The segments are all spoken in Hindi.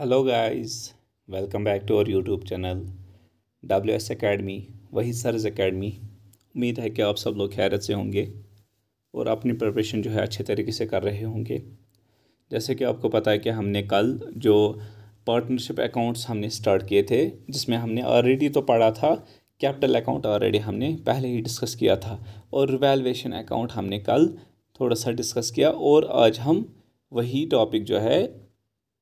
Hello guys, welcome back to our YouTube channel WS academy, वही सर्स एकेडमी। उम्मीद है कि आप सब लोग खैरियत से होंगे और अपनी प्रिपरेशन जो है अच्छे तरीके से कर रहे होंगे। जैसे कि आपको पता है कि हमने कल जो पार्टनरशिप अकाउंट्स हमने स्टार्ट किए थे, जिसमें हमने ऑलरेडी तो पढ़ा था, कैपिटल अकाउंट ऑलरेडी हमने पहले ही डिस्कस किया था और रिवैल्यूएशन अकाउंट हमने कल थोड़ा सा डिस्कस किया और आज हम वही टॉपिक जो है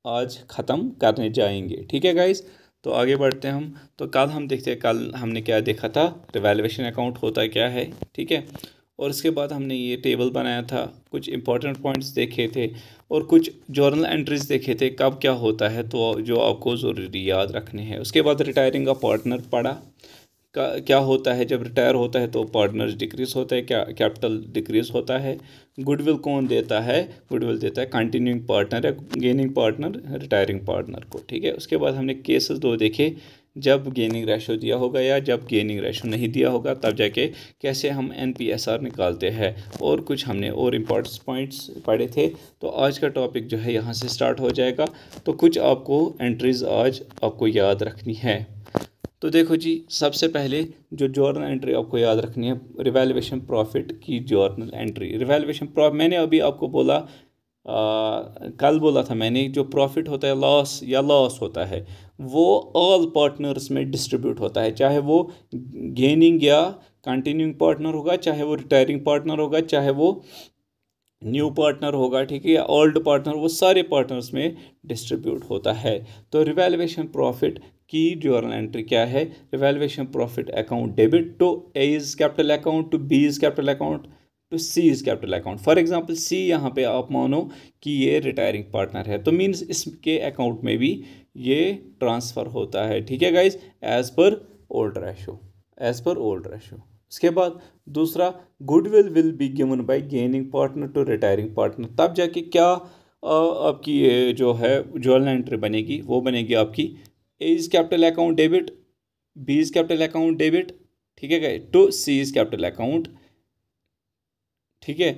आज ख़त्म करने जाएंगे। ठीक है गाइस, तो आगे बढ़ते हैं हम। तो कल हम देखते हैं, कल हमने क्या देखा था, रिवैल्यूएशन अकाउंट होता क्या है। ठीक है, और उसके बाद हमने ये टेबल बनाया था, कुछ इंपॉर्टेंट पॉइंट्स देखे थे और कुछ जर्नल एंट्रीज देखे थे कब क्या होता है, तो जो आपको ज़रूरी याद रखने हैं। उसके बाद रिटायरिंग का पार्टनर पढ़ा, क्या होता है जब रिटायर होता है, तो पार्टनर डिक्रीज होता है, क्या कैपिटल डिक्रीज होता है। गुडविल कौन देता है, गुडविल देता है कंटिन्यूइंग पार्टनर या गेनिंग पार्टनर रिटायरिंग पार्टनर को। ठीक है, उसके बाद हमने केसेस दो देखे, जब गेनिंग रेशो दिया होगा या जब गेनिंग रेशो नहीं दिया होगा, तब जाके कैसे हम NPSR निकालते हैं, और कुछ हमने और इम्पोर्टेंट पॉइंट्स पढ़े थे। तो आज का टॉपिक जो है यहाँ से स्टार्ट हो जाएगा। तो कुछ आपको एंट्रीज आज आपको याद रखनी है। तो देखो जी, सबसे पहले जो जर्नल एंट्री आपको याद रखनी है, रिवैल्यूएशन प्रॉफिट की जर्नल एंट्री। रिवैल्यूएशन प्रॉफिट मैंने अभी आपको बोला, कल बोला था मैंने, जो प्रॉफिट होता है लॉस या लॉस होता है, वो ऑल पार्टनर्स में डिस्ट्रीब्यूट होता है, चाहे वो गेनिंग या कंटिन्यूइंग पार्टनर होगा, चाहे वो रिटायरिंग पार्टनर होगा, चाहे वो न्यू पार्टनर होगा, ठीक है, या ओल्ड पार्टनर, वो सारे पार्टनर्स में डिस्ट्रीब्यूट होता है। तो रिवैल्यूएशन प्रॉफिट की जर्नल एंट्री क्या है, revaluation profit account debit to A is capital account, to B is capital account, to C is capital account. For example C यहाँ पे आप मानो कि ये रिटायरिंग पार्टनर है, तो मीन्स इसके अकाउंट में भी ये ट्रांसफ़र होता है। ठीक है guys, as per old ratio, as per old ratio. उसके बाद दूसरा, goodwill will be given by gaining partner to retiring partner. तब जाके क्या आपकी ये जो है जर्नल एंट्री बनेगी, वो बनेगी आपकी A is capital account debit, B is capital account debit, ठीक है guys, to C is capital account. ठीक है,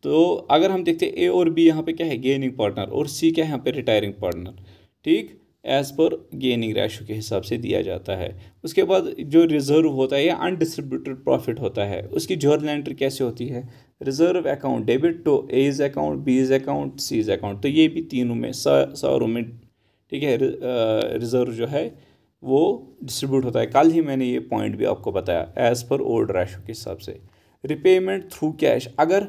तो अगर हम देखते हैं A और B यहाँ पे क्या है, गेनिंग पार्टनर, और C क्या है यहाँ पे, रिटायरिंग पार्टनर। ठीक, एज पर गेनिंग रेशो के हिसाब से दिया जाता है। उसके बाद जो रिजर्व होता है या अनडिस्ट्रीब्यूटेड प्रॉफिट होता है, उसकी जर्नल एंट्री कैसे होती है, reserve account debit to A is account, B is account, C is account. तो ये भी तीनों में सारों में, ठीक है, रिजर्व जो है वो डिस्ट्रीब्यूट होता है। कल ही मैंने ये पॉइंट भी आपको बताया, एज पर ओल्ड रेशो के हिसाब से। रिपेमेंट थ्रू कैश, अगर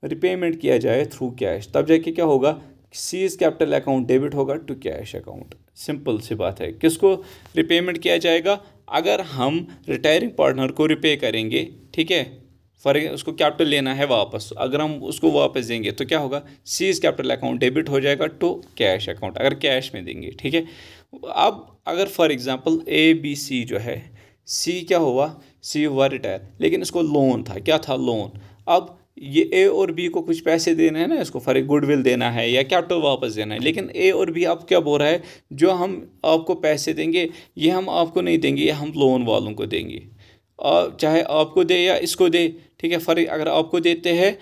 रिपेमेंट किया जाए थ्रू कैश, तब जाके क्या होगा, C is capital account debit होगा टू कैश अकाउंट। सिंपल सी बात है। किसको रिपेमेंट किया जाएगा, अगर हम रिटायरिंग पार्टनर को रिपे करेंगे, ठीक है, उसको कैपिटल लेना है वापस, अगर हम उसको वापस देंगे तो क्या होगा, C is capital account debit हो जाएगा टू कैश अकाउंट, अगर कैश में देंगे। ठीक है, अब अगर फॉर एग्जांपल ABC जो है, C क्या हुआ, C हुआ रिटायर, लेकिन इसको लोन था, क्या था, लोन। अब ये A और B को कुछ पैसे देने हैं ना, इसको फॉर गुडविल देना है या कैपिटल वापस देना है, लेकिन A और B आप क्या बोल रहा है, जो हम आपको पैसे देंगे ये हम आपको नहीं देंगे, ये हम लोन वालों को देंगे, चाहे आपको दे या इसको दे। ठीक है, फॉर अगर आपको देते हैं,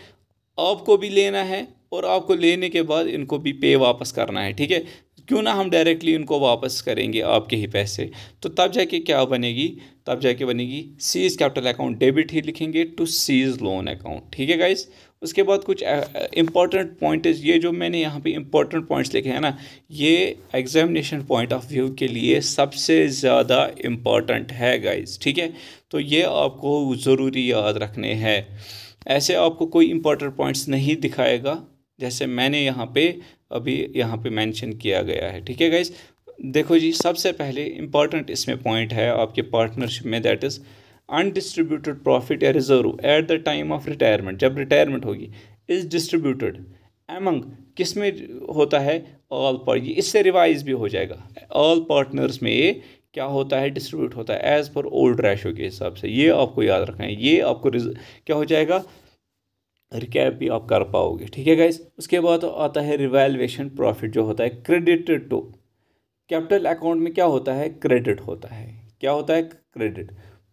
आपको भी लेना है और आपको लेने के बाद इनको भी पे वापस करना है। ठीक है, क्यों ना हम डायरेक्टली इनको वापस करेंगे आपके ही पैसे। तो तब जाके क्या बनेगी, तब जाके बनेगी C is capital account debit ही लिखेंगे to C is loan account. ठीक है गाइस, उसके बाद कुछ इंपॉर्टेंट पॉइंट्स, ये जो मैंने यहाँ पे इंपॉर्टेंट पॉइंट्स लिखे हैं ना, ये एग्जामिनेशन पॉइंट ऑफ व्यू के लिए सबसे ज़्यादा इम्पॉर्टेंट है गाइस। ठीक है, तो ये आपको ज़रूरी याद रखने हैं। ऐसे आपको कोई इंपॉर्टेंट पॉइंट्स नहीं दिखाएगा, जैसे मैंने यहाँ पे अभी यहाँ पे मेंशन किया गया है। ठीक है गाइस, देखो जी, सबसे पहले इंपॉर्टेंट इसमें पॉइंट है आपके पार्टनरशिप में, दैट इज़ अनडिस्ट्रीब्यूटेड प्रॉफिट या reserve eight the time of retirement, जब रिटायरमेंट होगी, इज डिस्ट्रीब्यूटेड एमंग, किस में होता है, ऑल पर, ये इससे रिवाइज भी हो जाएगा, ऑल पार्टनर्स में ये क्या होता है, डिस्ट्रीब्यूट होता है एज पर ओल्ड रेशो के हिसाब से। ये आपको याद रखना है, ये आपको क्या हो जाएगा, रिकैप भी आप कर पाओगे। ठीक है गाइस, उसके बाद आता है रिवैल्यूएशन प्रॉफिट, जो होता है क्रेडिटेड टू कैपिटल अकाउंट में, क्या होता है, क्रेडिट होता है, क्या होता है, credit.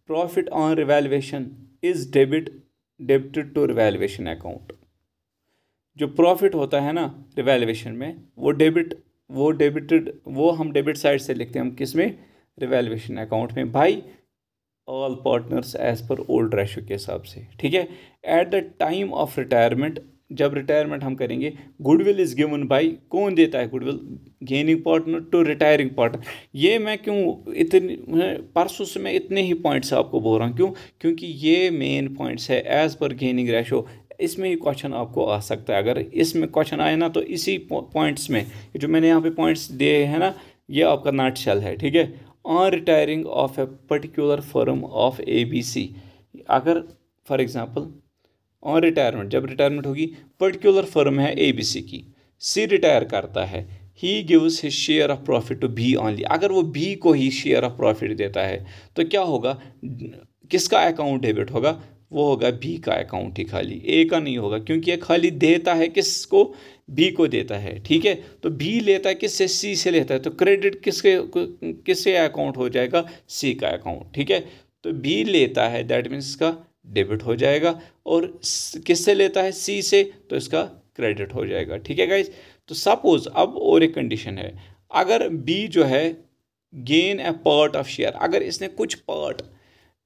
Profit on revaluation is debited to revaluation account. जो प्रॉफिट होता है ना रिवैल्यूएशन में, वो डेबिट वो डेबिटेड, वो हम डेबिट साइड से लिखते हैं हम किस में, रिवैल्यूएशन अकाउंट में भाई, all partners as per old ratio के हिसाब से, ठीक है। At the time of retirement, जब रिटायरमेंट हम करेंगे, गुडविल इज गिवन बाई, कौन देता है goodwill, gaining partner to retiring partner. ये मैं क्यों इतने परसों से मैं इतने ही पॉइंट्स आपको बोल रहा हूँ, क्यों, क्योंकि ये मेन पॉइंट्स है एज पर गेनिंग रेशो। इसमें ही क्वेश्चन आपको आ सकता है, अगर इसमें क्वेश्चन आए ना तो इसी पॉइंट्स में, जो मैंने यहाँ पे पॉइंट्स दिए हैं ना, ये आपका नट शेल है, ठीक है। On retiring of a particular firm of ABC, अगर फॉर एग्जांपल ऑन रिटायरमेंट, जब रिटायरमेंट होगी, पर्टिकुलर फर्म है ABC की, C रिटायर करता है, he gives his share of profit to B only, अगर वो B को ही शेयर ऑफ प्रॉफिट देता है तो क्या होगा, किसका अकाउंट डेबिट होगा, वो होगा B का अकाउंट ही, खाली A का नहीं होगा, क्योंकि ये खाली देता है किसको, B को देता है, ठीक है। तो B लेता है किससे, C से लेता है, तो क्रेडिट किससे अकाउंट हो जाएगा, C का अकाउंट, ठीक है। तो B लेता है, दैट मीन्स इसका डेबिट हो जाएगा, और किससे लेता है, C से, तो इसका क्रेडिट हो जाएगा, ठीक है गाइज। तो सपोज अब और एक कंडीशन है, अगर B जो है gain A part of share, अगर इसने कुछ पार्ट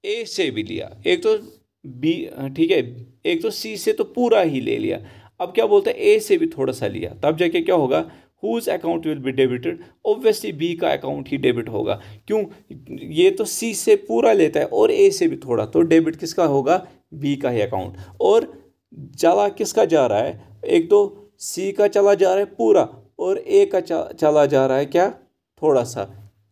A से भी लिया, एक तो B, ठीक है, एक तो C से तो पूरा ही ले लिया, अब क्या बोलते हैं, A से भी थोड़ा सा लिया, तब जाके क्या होगा, whose account will be debited, obviously B का अकाउंट ही डेबिट होगा, क्यों, ये तो C से पूरा लेता है और A से भी थोड़ा, तो डेबिट किसका होगा, B का ही अकाउंट। और चला किसका जा रहा है, एक तो C का चला जा रहा है पूरा, और A का चला जा रहा है क्या, थोड़ा सा,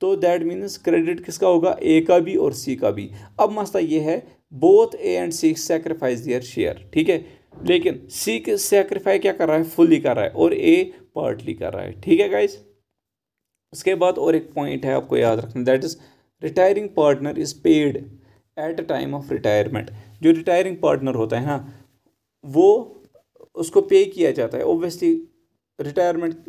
तो दैट मीन्स क्रेडिट किसका होगा, A का भी और C का भी। अब मसला ये है, both A and C sacrifice their share, ठीक है, लेकिन C के सैक्रिफाई क्या कर रहा है, फुल्ली कर रहा है, और A पार्टली कर रहा है, ठीक है गाइज। उसके बाद और एक पॉइंट है आपको याद रखना, that is retiring partner is paid at a time of retirement. जो रिटायरिंग पार्टनर होता है ना, वो उसको पे किया जाता है, ओब्वियसली रिटायरमेंट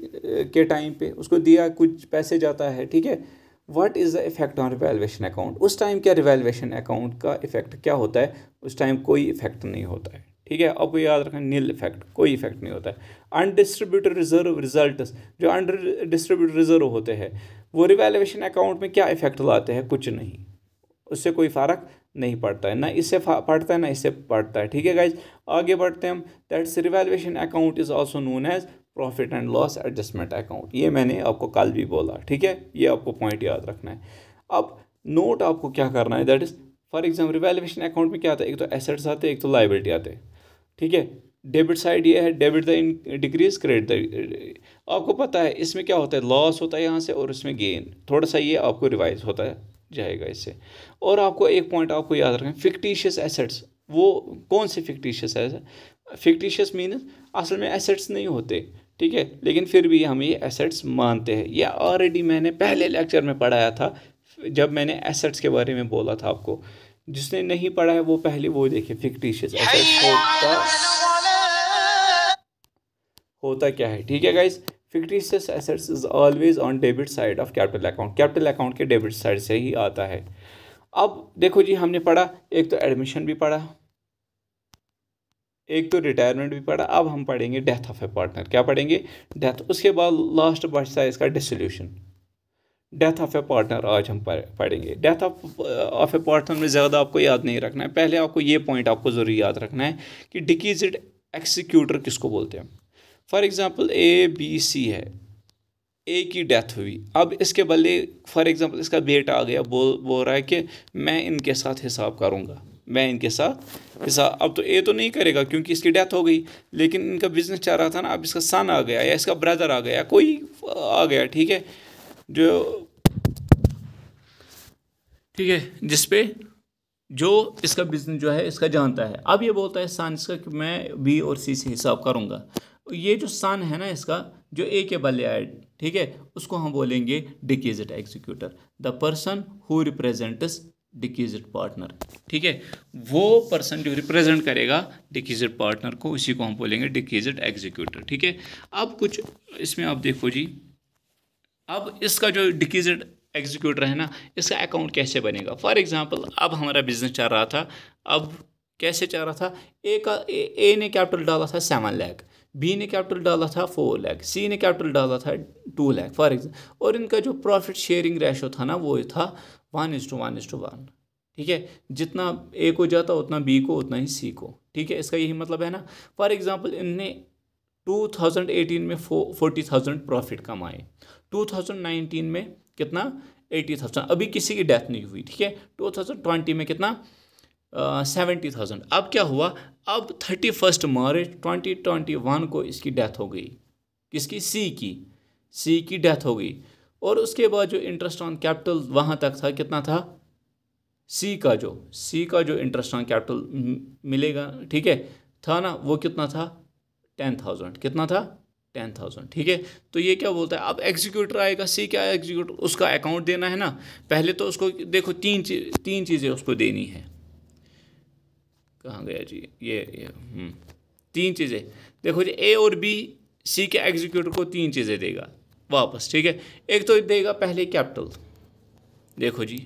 के टाइम पे उसको दिया कुछ पैसे जाता है, ठीक है। What is the effect on revaluation account, उस टाइम क्या रिवैल्यूएशन अकाउंट का इफेक्ट क्या होता है, उस टाइम कोई इफेक्ट नहीं होता है, ठीक है। आपको याद रखना, नील इफेक्ट, कोई इफेक्ट नहीं होता है। अनडिस्ट्रीब्यूटेड रिजर्व रिजल्ट्स, जो अंडर डिस्ट्रीब्यूटेड रिजर्व होते हैं, वो रिवैल्यूएशन अकाउंट में क्या इफेक्ट लाते हैं, कुछ नहीं, उससे कोई फ़र्क नहीं पड़ता है, ना इससे पड़ता है ना इससे पड़ता है, ठीक है गाइज। आगे बढ़ते हैं हम, that's revaluation account is also known as profit and loss adjustment account, ये मैंने आपको कल भी बोला, ठीक है, ये आपको पॉइंट याद रखना है। अब नोट आपको क्या करना है, that is for example revaluation account में क्या आता है, एक तो एसेट्स आते हैं, एक तो लाइबिलिटी आते हैं, ठीक है। डेबिट साइड ये है, debit the decrease, credit the, आपको पता है इसमें क्या होता है, लॉस होता है यहाँ से, और इसमें गेन, थोड़ा सा ये आपको रिवाइज होता है जाएगा इससे। और आपको एक पॉइंट आपको याद रखें, फिक्टिशियस एसेट्स, वो कौन से फिक्टिशियस है, फिक्टिशियस मीन्स असल में एसेट्स नहीं होते, ठीक है, लेकिन फिर भी हम ये एसेट्स मानते हैं। ये ऑलरेडी मैंने पहले लेक्चर में पढ़ाया था, जब मैंने एसेट्स के बारे में बोला था आपको, जिसने नहीं पढ़ा है वो पहले वो देखे, फिक्टिशियस एसेट्स होता क्या है, ठीक है guys. Fictitious assets is always on debit side of capital account, capital account के डेबिट साइड से ही आता है। अब देखो जी, हमने पढ़ा, एक तो एडमिशन भी पढ़ा, एक तो रिटायरमेंट भी पढ़ा, अब हम पढ़ेंगे डेथ ऑफ ए पार्टनर, क्या पढ़ेंगे, डेथ। उसके बाद लास्ट बचता है इसका dissolution. Death of A partner आज हम पढ़ेंगे। डेथ ऑफ ए पार्टनर में ज़्यादा आपको याद नहीं रखना है, पहले आपको ये पॉइंट आपको ज़रूर याद रखना है कि डिक्रीज्ड एक्सिक्यूटर किसको बोलते हैं। फॉर एग्जांपल ABC है, A की डेथ हुई, अब इसके बदले फॉर एग्जांपल इसका बेटा आ गया, बोल रहा है कि मैं इनके साथ हिसाब करूँगा, मैं इनके साथ हिसाब, अब तो A तो नहीं करेगा क्योंकि इसकी डेथ हो गई, लेकिन इनका बिजनेस चल रहा था ना, अब इसका सन आ गया या इसका ब्रदर आ गया, कोई आ गया, ठीक है, जो ठीक है, जिसपे जो इसका बिजनेस जो है इसका जानता है, अब ये बोलता है सन इसका कि मैं B और C से हिसाब करूँगा। ये जो सन है ना इसका, जो A के बदले आए, ठीक है, उसको हम बोलेंगे decreased executor, the person who represents decreased partner, ठीक है, वो पर्सन जो रिप्रेजेंट करेगा डिक्रीज्ड पार्टनर को, उसी को हम बोलेंगे डिक्रीज्ड एग्जीक्यूटर, ठीक है। अब कुछ इसमें आप देखो जी, अब इसका जो डिक्रीज्ड एग्जीक्यूटर है ना, इसका अकाउंट कैसे बनेगा। फॉर एग्जांपल अब हमारा बिजनेस चल रहा था, अब कैसे चल रहा था, A ने कैपिटल डाला था 7 लाख, बी ने कैपिटल डाला था 4 लाख, सी ने कैपिटल डाला था 2 लाख फॉर एग्जाम्पल, और इनका जो प्रॉफिट शेयरिंग रेशो था ना वो था 1:1:1। ठीक है, जितना ए को जाता उतना बी को उतना ही सी को। ठीक है, इसका यही मतलब है ना। फॉर एग्जांपल इनने 2018 में 40,000 प्रॉफिट कमाए, 2019 में कितना 80,000, अभी किसी की डेथ नहीं हुई। ठीक है, 2020 में कितना 70,000। अब क्या हुआ, अब 31 मार्च 2021 को इसकी डेथ हो गई, किसकी, सी की डेथ हो गई। और उसके बाद जो इंटरेस्ट ऑन कैपिटल वहाँ तक था कितना था, सी का जो इंटरेस्ट ऑन कैपिटल मिलेगा, ठीक है, था ना, वो कितना था 10,000, कितना था 10,000। ठीक है, तो ये क्या बोलता है, अब एग्जीक्यूटर आएगा, सी क्या है एग्जीक्यूटर, उसका अकाउंट देना है ना। पहले तो उसको देखो तीन चीज़ें उसको देनी है। कहाँ गया जी ये तीन चीज़ें देखो जी, ए और बी सी के एग्जीक्यूटर को 3 चीज़ें देगा वापस। ठीक है, एक तो देगा पहले कैपिटल, देखो जी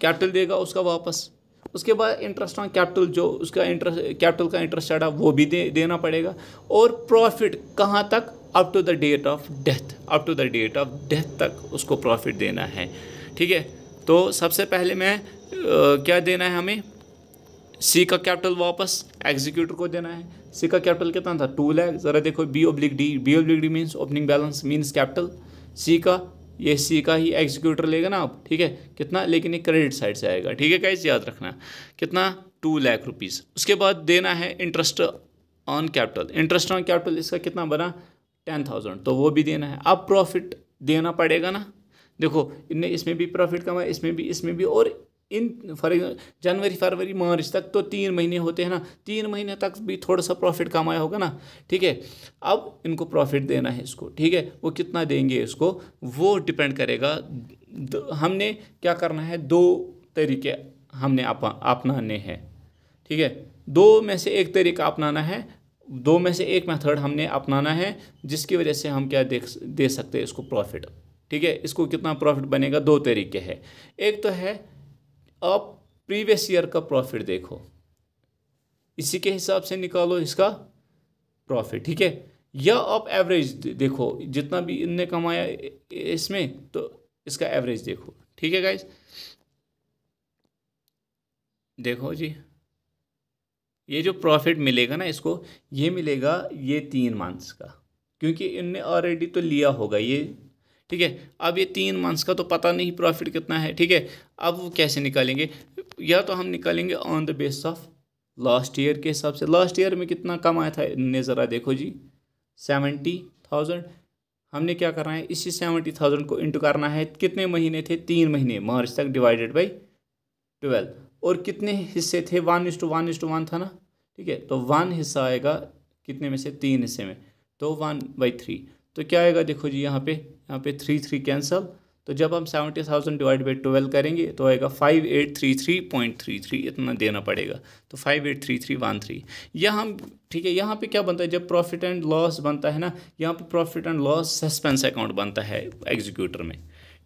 कैपिटल देगा उसका वापस। उसके बाद इंटरेस्ट ऑन कैपिटल, जो उसका इंटरेस्ट कैपिटल का इंटरेस्ट चढ़ा वो भी देना पड़ेगा। और प्रॉफिट कहाँ तक, up to the date of death तक उसको प्रॉफिट देना है। ठीक है, तो सबसे पहले मैं क्या देना है हमें, सी का कैपिटल वापस एग्जीक्यूटर को देना है। सी का कैपिटल कितना था 2 लाख, ज़रा देखो B D means opening balance means capital, C का ये सी का ही एग्जीक्यूटर लेगा ना आप। ठीक है, कितना, लेकिन ये क्रेडिट साइड से आएगा। ठीक है गाइस, याद रखना कितना 2 लाख रुपीज़। उसके बाद देना है इंटरेस्ट ऑन कैपिटल, इसका कितना बना 10,000, तो वो भी देना है। अब प्रॉफिट देना पड़ेगा ना, देखो इनने इसमें भी प्रॉफिट कमाया, इसमें भी और इन फॉर जनवरी फरवरी मार्च तक तो 3 महीने होते हैं ना, 3 महीने तक भी थोड़ा सा प्रॉफिट कमाया होगा ना। ठीक है, अब इनको प्रॉफिट देना है इसको। ठीक है, वो कितना देंगे इसको, वो डिपेंड करेगा। हमने क्या करना है, 2 तरीके हमने अपनाने हैं। ठीक है, 2 में से एक तरीका अपनाना है, 2 में से एक मेथड हमने अपनाना है, जिसकी वजह से हम क्या दे सकते हैं इसको प्रॉफिट। ठीक है, इसको कितना प्रॉफिट बनेगा, 2 तरीके हैं। एक तो है आप प्रीवियस ईयर का प्रॉफिट देखो, इसी के हिसाब से निकालो इसका प्रॉफिट। ठीक है, या आप एवरेज देखो, जितना भी इनने कमाया इसमें, तो इसका एवरेज देखो। ठीक है गाइस, देखो जी ये जो प्रॉफिट मिलेगा ना इसको, ये मिलेगा ये 3 मंथ्स का, क्योंकि इनने ऑलरेडी तो लिया होगा ये। ठीक है, अब ये 3 मंथ्स का तो पता नहीं प्रॉफिट कितना है। ठीक है, अब वो कैसे निकालेंगे, या तो हम निकालेंगे on the base of last year के हिसाब से। लास्ट ईयर में कितना कमाया था इनने, ज़रा देखो जी 70,000। हमने क्या करना है, इसी 70,000 को इंटू करना है, कितने महीने थे 3 महीने, मार्च तक डिवाइडेड बाई 12। और कितने हिस्से थे, 1:1:1 था ना। ठीक है, तो 1 हिस्सा आएगा कितने में से, 3 हिस्से में, तो 1/3। तो क्या आएगा देखो जी, यहाँ पे 3 कैंसल। तो जब हम 70,000 डिवाइड बाई 12 करेंगे तो आएगा 5833.33, इतना देना पड़ेगा। तो 583313 यहाँ हम, ठीक है, यहाँ पे क्या बनता है, जब प्रॉफिट एंड लॉस बनता है ना, यहाँ पे profit and loss suspense account बनता है एग्जीक्यूटर में।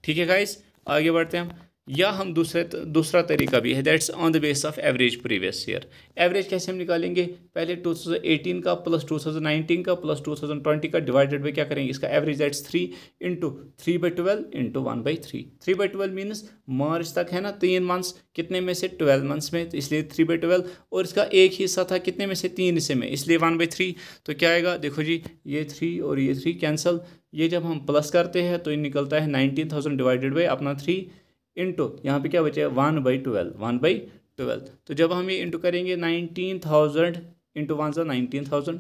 ठीक है गाइस, आगे बढ़ते हैं हम। या हम दूसरा तरीका भी है, that's on the base of average previous year. Average कैसे हम निकालेंगे, पहले 2018 का प्लस 2019 का प्लस 2020 का डिवाइडेड बाई क्या करेंगे, इसका average, that's 3 into 3/12 into 1/3। 3/12 means March तक है ना, 3 मंथ्स, कितने में से 12 मंथ्स में, तो इसलिए 3/12। और इसका एक हिस्सा था कितने में से, 3 हिस्से में, इसलिए 1/3। तो क्या आएगा देखो जी, ये 3 और ये 3 कैंसल। ये जब हम प्लस करते हैं तो ये निकलता है 19,000 डिवाइडेड बाई अपना 3 इंटू यहाँ पे क्या बचेगा 1/12। तो जब हम ये इंटू करेंगे 19,000 इंटू 1 सा 19,000,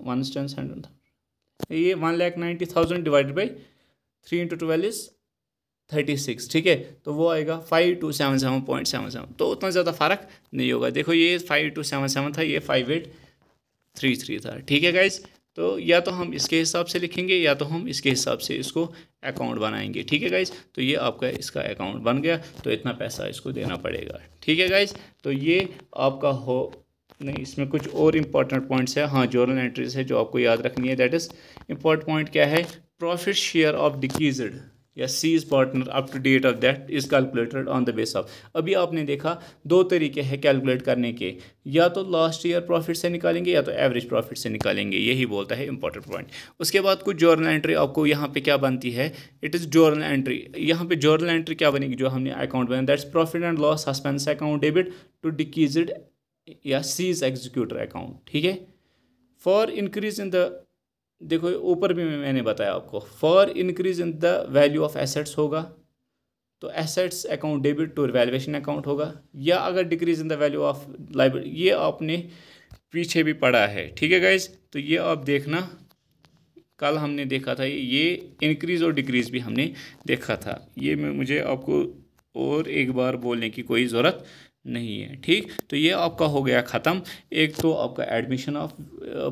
1 10 ये 1,90,000 डिवाइडेड बाई 3 इंटू 12 इज 36। ठीक है, तो वो आएगा 5277.77। तो उतना ज़्यादा फ़र्क नहीं होगा। देखो ये 5277 था, ये 5833 था। ठीक है गाइज, तो या तो हम इसके हिसाब से लिखेंगे या तो हम इसके हिसाब से इसको अकाउंट बनाएंगे। ठीक है गाइज, तो ये आपका इसका अकाउंट बन गया, तो इतना पैसा इसको देना पड़ेगा। ठीक है गाइज, तो ये आपका हो नहीं, इसमें कुछ और इम्पॉर्टेंट पॉइंट्स है। हाँ, जर्नल एंट्रीज है जो आपको याद रखनी है। दैट इज़ इम्पॉर्टेंट पॉइंट क्या है, प्रॉफिट शेयर ऑफ डिक्रीज्ड, या ceased partner up to date of that is calculated on the base of. अभी आपने देखा दो तरीके हैं कैलकुलेट करने के, या तो लास्ट ईयर प्रॉफिट से निकालेंगे या तो एवरेज प्रॉफिट से निकालेंगे, यही बोलता है इंपॉर्टेंट पॉइंट। उसके बाद कुछ जर्नल एंट्री आपको यहाँ पे क्या बनती है, इट इज़ जर्नल एंट्री। यहाँ पे जर्नल एंट्री क्या बनेगी, जो हमने अकाउंट बनाया that's profit and loss suspense account debit to deceased या सीज एग्जीक्यूटर अकाउंट, ठीक है। फॉर इंक्रीज इन द, देखो ऊपर भी मैंने बताया आपको, for increase in the value of assets होगा तो assets account debit to valuation account होगा, या अगर decrease in the value of liability, ये आपने पीछे भी पढ़ा है, ठीक है गाइज। तो ये आप देखना, कल हमने देखा था ये इंक्रीज और डिक्रीज भी हमने देखा था, ये मुझे आपको और एक बार बोलने की कोई ज़रूरत नहीं है, ठीक। तो ये आपका हो गया ख़त्म। एक तो आपका एडमिशन ऑफ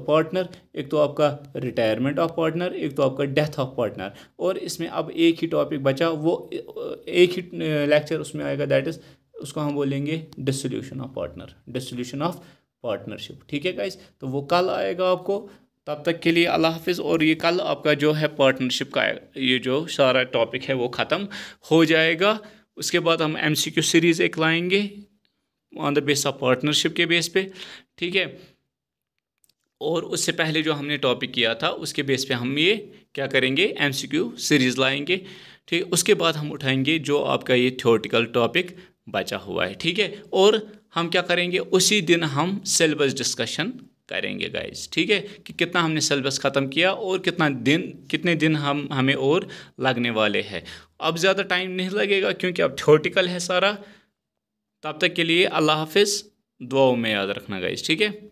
पार्टनर, एक तो आपका रिटायरमेंट ऑफ पार्टनर, एक तो आपका डेथ ऑफ पार्टनर, और इसमें अब एक ही टॉपिक बचा, वो एक ही लेक्चर उसमें आएगा, दैट इज़ उसको हम बोलेंगे dissolution of partner, dissolution of partnership, ठीक है गाइस। तो वो कल आएगा आपको, तब तक के लिए अल्लाह हाफिज़। और ये कल आपका जो है पार्टनरशिप का ये जो सारा टॉपिक है वो ख़त्म हो जाएगा। उसके बाद हम MCQ सीरीज़ एक लाएंगे on the base of partnership के बेस पे, ठीक है। और उससे पहले जो हमने टॉपिक किया था उसके बेस पे हम ये क्या करेंगे, MCQ सीरीज़ लाएंगे, ठीक। उसके बाद हम उठाएंगे जो आपका ये थ्योरेटिकल टॉपिक बचा हुआ है, ठीक है। और हम क्या करेंगे, उसी दिन हम सिलेबस डिस्कशन करेंगे गाइस, ठीक है, कि कितना हमने सिलेबस ख़त्म किया और कितने दिन हमें और लगने वाले हैं। अब ज़्यादा टाइम नहीं लगेगा क्योंकि अब थ्योरेटिकल है सारा। तब तक के लिए अल्लाह हाफिज़, दुआओं में याद रखना गाइस, ठीक है।